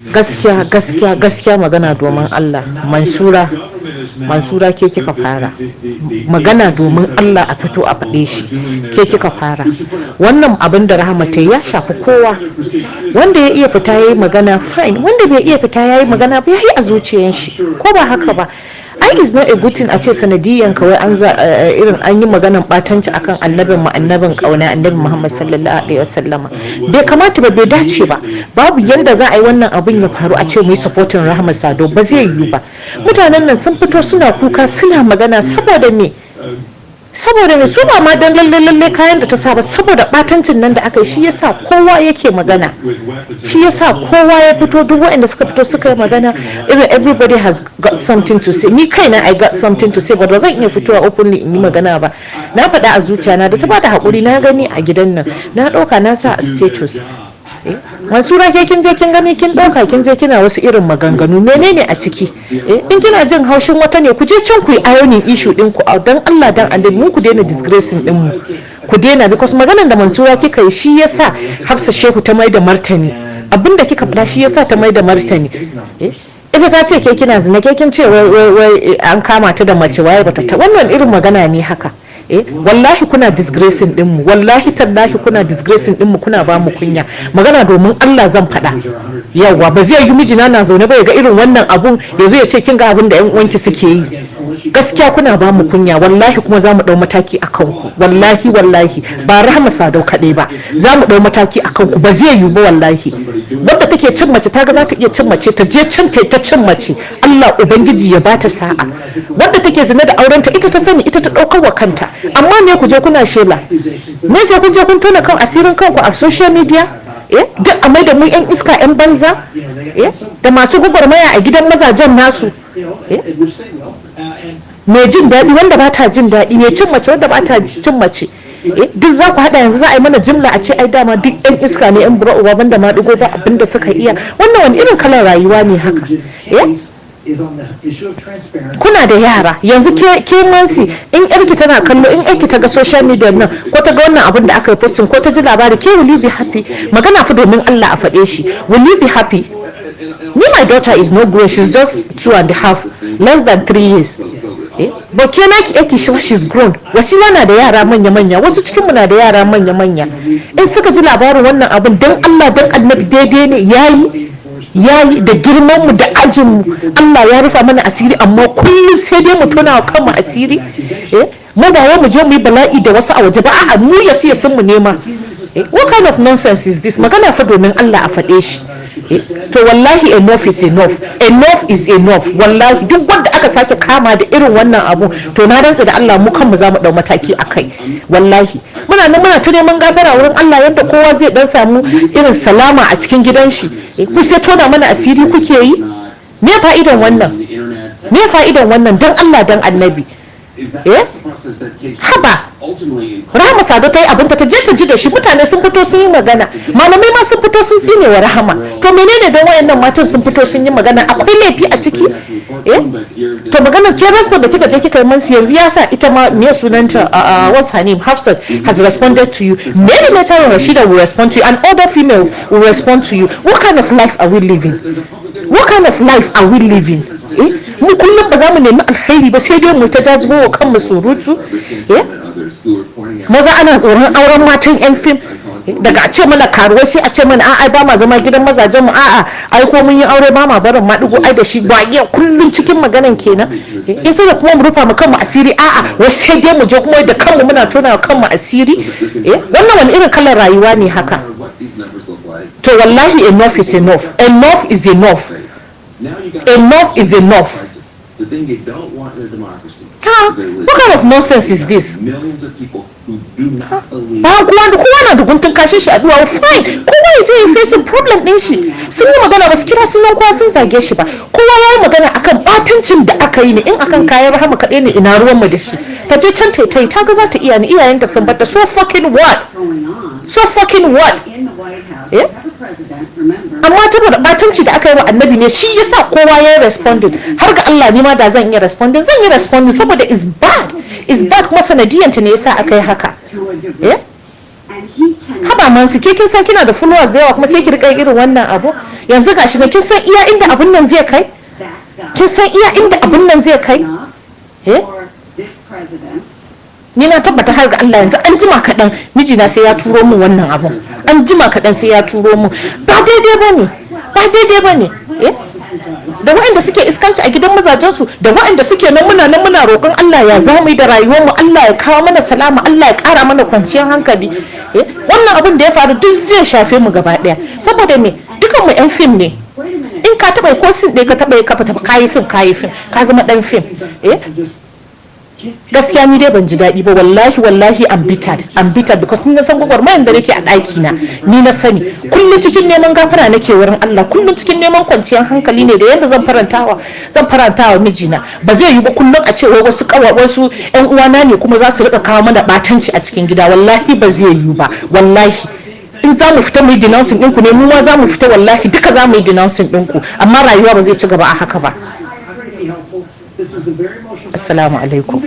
gaskiya magana domin Allah. Mansura ke kika fara magana domin Allah, a fito a faɗe shi, ke kika fara. Wannan abin da Rahama ta ya shafi kowa. Wanda ya iya fita yayi magana fine, wanda bai iya fita yayi magana ba yayi a zuciyar shi, ko ba haka ba. Is not a good thing a ce sanadiyan kawai irin an yi maganan batanci akan annabin kauna, annabi Muhammad sallallahu alaihi wasallama. Bai kamata ba, bai dace ba. Babu yanda za a yi wannan abin ya faru a ce mu yi supporting Rahama Sadau, ba zai yiwu ba. Mutanen nan sun fito suna kuka suna magana saboda me su ba ma dan lalle kayan da ta saba, saboda batancin nan da aka yi, shi yasa kowa yake magana, shi yasa kowa ya fito, duk waɗanda suka fito suka yi magana. Everybody has got something to say. Ni kaina I got something to say, but ba zan iya fitowa openly in yi magana ba. Na faɗa a zuciyana da ta bada haƙuri, na gani a gidan nan, na ɗauka na sa a status. Mansura ke kin je kin gani kin dauka kin je kina wasu irin maganganu, menene a ciki? In kina jin haushin wata ne, ku je can ku yi ironing issue din ku, dan Allah dan annabi, mu ku daina disgracing din mu, ku daina, because maganar da Mansura kika yi shi yasa Hafsa Shehu ta mai da martani. Abinda kika faɗa shi yasa ta mai da martani. Ita ta ce ke kina zina, ke kin ce wai an kama ta da mace, waye bata ta, wannan irin magana ne haka? Wallahi kuna disgracing din mu, wallahi tallahi kuna disgracing din mu, kuna ba mu kunya. Magana domin Allah zan faɗa. Yawa ba zai yi mijina na zaune ba ya ga irin wannan abun ya zo ya ce kin ga abin da yan uwanki suke yi. Gaskiya kuna ba mu kunya, wallahi kuma za mu dau mataki akan ku, wallahi ba Rahama Sadau kaɗai ba, za mu dau mataki akan ku, ba zai yi ba wallahi. Wanda take cin mace ta ga za ta iya cin mace, ta je can ta cin mace, Allah ubangiji ya bata sa'a. Wanda take zina da aurenta ita ta sani, ita ta daukar wa kanta. Amma me ku je kuna shela, me sai kun je kun tona kan asirin kanku a social media? Duk a mai da mu yan iska yan banza, da masu gwagwarmaya a gidan mazajen nasu, mai jin daɗi wanda ba ta jin daɗi, mai cin mace wanda ba ta cin mace. Duk za ku haɗa yanzu za a yi mana jimla a ce ai dama duk yan iska ne, yan bura'uwa banda ma ɗigo ba abinda suka iya. Wannan wani irin kalar rayuwa ne haka? Kuna da yara yanzu, ke Mansi, in yarki tana kallo, in yarki ta ga social media nan, ko ta ga wannan abin da aka yi posting, ko ta ji labari, ke will you be happy? Magana fa domin Allah a faɗe shi, will you be happy? Me, my daughter is no grown, she's just 2.5, less than 3 years. But ke naki yake she's grown. Wasila na da yara manya-manya, wasu cikin mu na da yara manya-manya. In suka ji labarin wannan abin, dan Allah dan Annabi daidai ne, yayi da girman mu da ajin mu, Allah ya rufa mana asiri, amma kullum sai dai mu tona kanmu asiri. Mu ba wai mu je mu yi bala'i da wasu a waje ba, a'a mu yasu sun mu nema. What kind of nonsense is this? Magana fa domin Allah a faɗe shi. To wallahi enough is enough is enough. Wallahi duk wanda aka sake kama da irin wannan abu, to na rantsa da Allah mu kanmu za mu dau mataki akai. Wallahi muna ta neman gafara wurin Allah yadda kowa zai dan samu irin salama a cikin gidan shi. Ku sai tona mana asiri kuke yi? Me fa'idan wannan? Dan Allah dan Annabi. Haba Rahama Sadau ta yi abinta, ta je ta ji da shi, mutane sun fito sun yi magana, malamai ma sun fito sun tsine wa Rahama. To menene don wayannan matan sun fito sun yi magana, akwai laifi a ciki? To maganar ke response da kika je kika yi Mansi, yanzu ya sa ita ma me sunanta, what's her name, Hafsat has responded to you. Many later on Rashida will respond to you, and other female will respond to you. What kind of life are we living? Mu kullum ba za mu nemi alkhairi ba, sai dai mu ta jajibo wa kanmu surutu. Maza ana tsoron auren matan yan fim, daga a ce mana karuwa sai a ce mana a'a ba ma zama gidan mazajen mu, a'a ai ko mun yi aure ba ma barin ma digo ai da shi, ba kullum cikin maganan kenan. Sai da kuma mu rufa mu kanmu asiri, a'a wai sai dai mu je kuma da kanmu muna tona kanmu asiri. Wannan wani irin kalar rayuwa ne haka? To wallahi enough is enough. The thing they don't want in a democracy. What kind of nonsense is this? Millions of people who do not believe. Kowa na da guntun kashin shi a duwawa, fine. Kowa ya je ya facing problem din shi. Sun yi magana ba su kira sunan kowa sun zage shi ba. Kowa ya yi magana akan batuncin da aka yi ne, in akan kayan Rahama kaɗai ne ina ruwan mu da shi. Ta je can ta yi, ta ga za ta iya ni, iyayenta sun bata. So fucking what? Amma saboda batunci da aka yi wa Annabi ne, shi yasa kowa ya yi responding. Har ga Allah ni ma da zan yi responding saboda is bad kuma sanadiyanta ne yasa aka yi haka. Haba Mansi, ke kin san kina da followers da yawa kuma sai ki rika irin wannan abu? yanzu gashi ne kin san iya inda abun nan zai kai, kin san iya inda abun nan zai kai. Ni na tabbata har ga Allah yanzu an jima kaɗan mijina sai ya turo min wannan abun, an jima kaɗan sai ya turo min. Ba daidai bane da waɗanda suke iskanci a gidan mazajensu da waɗanda suke nan muna roƙon Allah ya zamu yi da rayuwar mu, Allah ya kawo mana salama, Allah ya ƙara mana kwanciyar hankali. Wannan abin da ya faru duk zai shafe mu gaba ɗaya, saboda me dukan mu yan fim ne. In ka taɓa ko sin ɗaya ka taɓa ka fita kayi fim ka zama ɗan fim. Gaskiya ni dai ban ji daɗi ba, wallahi I'm bitter because ni na san gwagwarmayar da nake a ɗaki na, ni na sani kullum cikin neman gafara nake wurin Allah, kullum cikin neman kwanciyar hankali ne da yadda zan farantawa mijina. Ba zai yi ba kullum a cewa wasu ƴan uwana ne kuma za su rika kawo mana batanci a cikin gida, wallahi ba zai yi ba. Wallahi in za mu fita mu yi denouncing ɗinku ne, mu ma za mu fita, wallahi duka za mu yi denouncing ɗinku, amma rayuwa ba zai ci gaba a haka ba. Assalamu alaikum.